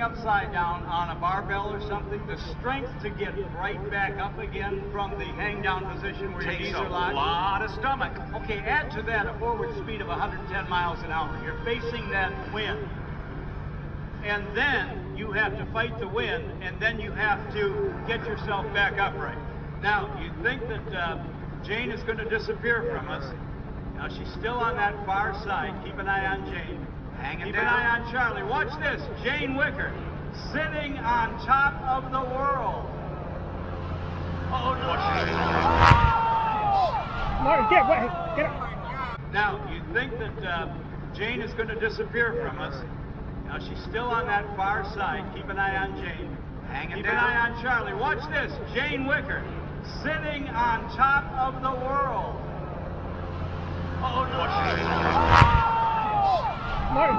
hang upside down on a barbell or something, the strength to get right back up again from the hang down position where your knees are locked. A lot of stomach. Okay, add to that a forward speed of 110 miles an hour. You're facing that wind. And then you have to fight the wind, and then you have to get yourself back upright. Now, you think that Jane is going to disappear from us. Now, she's still on that far side. Keep an eye on Jane. Keep an eye on Charlie. Watch this. Jane Wicker sitting on top of the world. Oh, no. Get away. Get up. Now, you think that Jane is going to disappear from us. Now, she's still on that far side. Keep an eye on Jane. Keep an eye on Charlie. Watch this. Jane Wicker sitting on top of the world. Oh, no.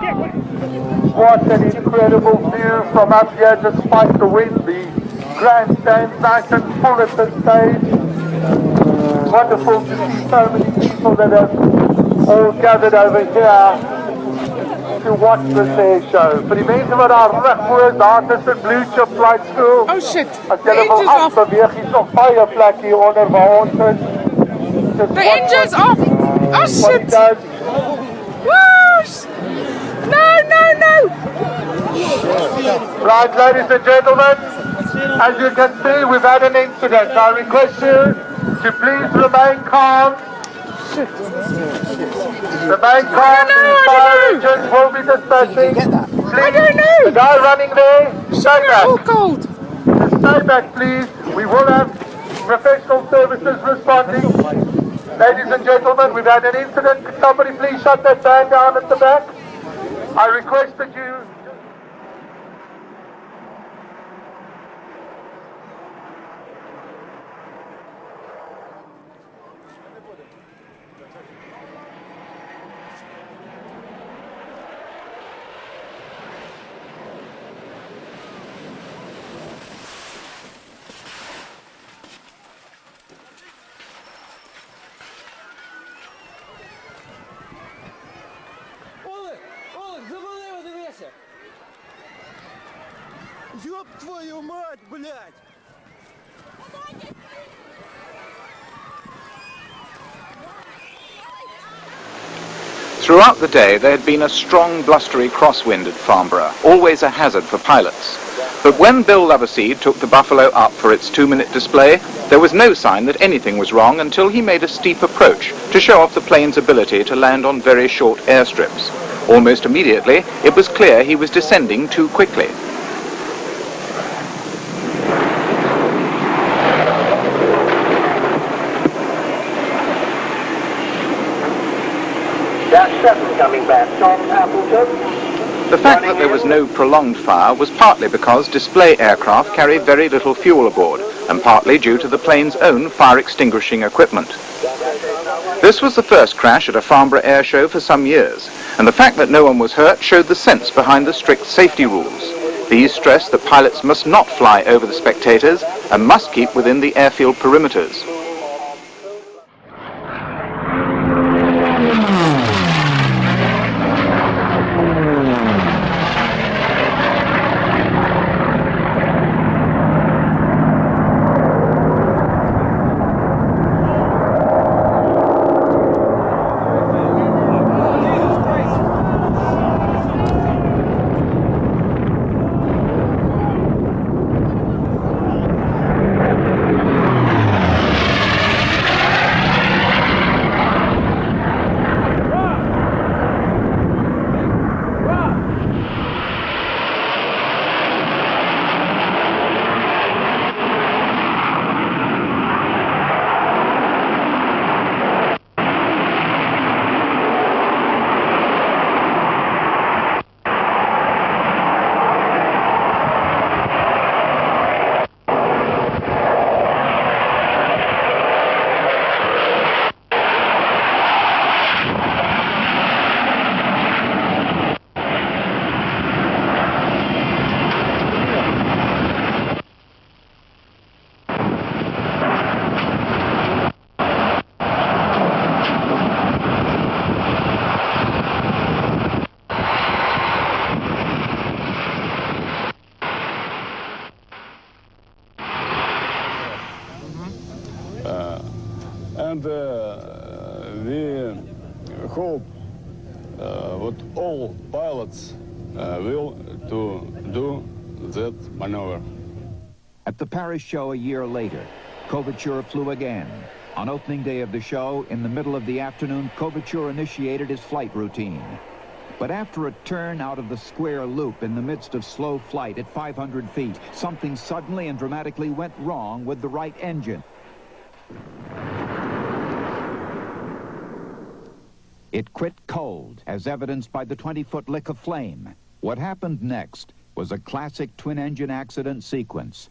Get away. What an incredible view from up here despite the wind. The grandstand's nice and full at this stage. Wonderful to see so many people that have all gathered over here to watch this air show. Vir die mense wat daar rug voor is, daar tussen Blue Chip Flight School. Oh shit. As julle wil afbeweeg, is nog baie plek hier onder waar ons is. The engine's off. Oh shit. Whoosh. No, no, no. Right, ladies and gentlemen, as you can see, we've had an incident. I request you to please remain calm. Remain calm. The fire engines will be dispatching. Please, I don't know. the guy running there, stay back. Oh, cold. Just stay back, please. We will have professional services responding. Ladies and gentlemen, we've had an incident. Could somebody please shut that van down at the back? I request that you... Ёб твою мать, блядь! Throughout the day, there had been a strong, blustery crosswind at Farnborough, always a hazard for pilots. But when Bill Loverseed took the Buffalo up for its 2-minute display, there was no sign that anything was wrong until he made a steep approach to show off the plane's ability to land on very short airstrips. Almost immediately, it was clear he was descending too quickly. Dash 7 coming back, Tom Appleton. The fact that there was no prolonged fire was partly because display aircraft carry very little fuel aboard, and partly due to the plane's own fire extinguishing equipment. This was the first crash at a Farnborough air show for some years, and the fact that no one was hurt showed the sense behind the strict safety rules. These stress that pilots must not fly over the spectators and must keep within the airfield perimeters. And we hope that all pilots will to do that maneuver. At the Paris show a year later, Couverture flew again. On opening day of the show, in the middle of the afternoon, Couverture initiated his flight routine. But after a turn out of the square loop in the midst of slow flight at 500 feet, something suddenly and dramatically went wrong with the right engine. It quit cold, as evidenced by the 20-foot lick of flame. What happened next was a classic twin-engine accident sequence.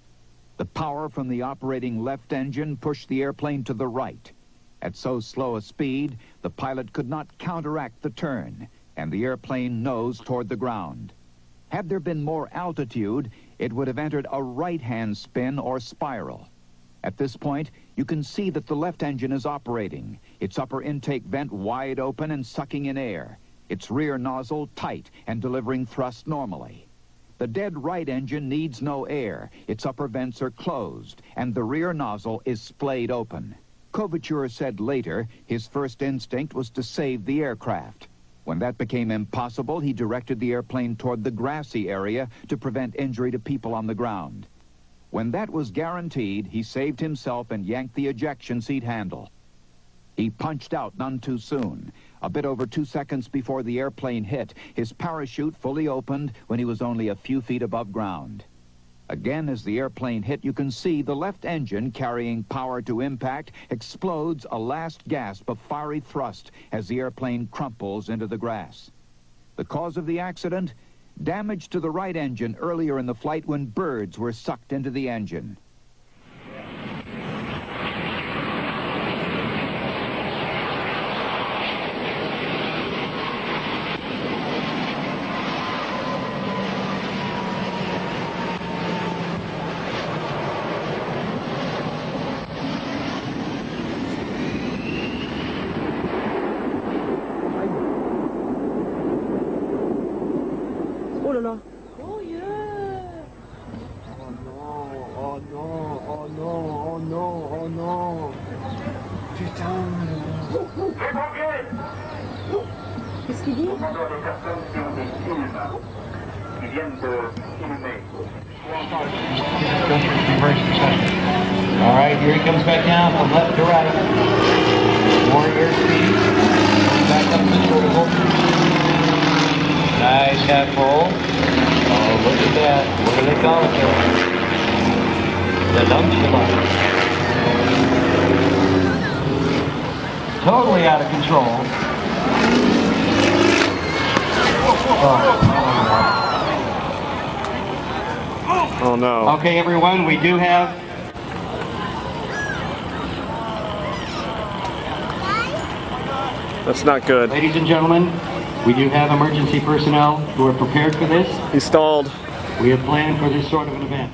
The power from the operating left engine pushed the airplane to the right. At so slow a speed, the pilot could not counteract the turn, and the airplane nosed toward the ground. Had there been more altitude, it would have entered a right-hand spin or spiral. At this point, you can see that the left engine is operating, its upper intake vent wide open and sucking in air, its rear nozzle tight and delivering thrust normally. The dead right engine needs no air, its upper vents are closed, and the rear nozzle is splayed open. Couverture said later his first instinct was to save the aircraft. When that became impossible, he directed the airplane toward the grassy area to prevent injury to people on the ground. When that was guaranteed, he saved himself and yanked the ejection seat handle. He punched out none too soon. A bit over 2 seconds before the airplane hit, his parachute fully opened when he was only a few feet above ground. Again, as the airplane hit, you can see the left engine carrying power to impact explodes a last gasp of fiery thrust as the airplane crumples into the grass. The cause of the accident? Damage to the right engine earlier in the flight when birds were sucked into the engine. Oh là là. Oh yeah. Oh no, oh no, oh no, oh no, oh no. Putain. Qu'est-ce qu'il dit? All right, here he comes back down from left to right. More airspeed. Back up to vertical. Nice half full. Oh, look at that. What do they call it there? The nonchalant. Totally out of control. Oh no. Okay, everyone, we do have That's not good. ladies and gentlemen, we do have emergency personnel who are prepared for this. He stalled. We have planned for this sort of an event.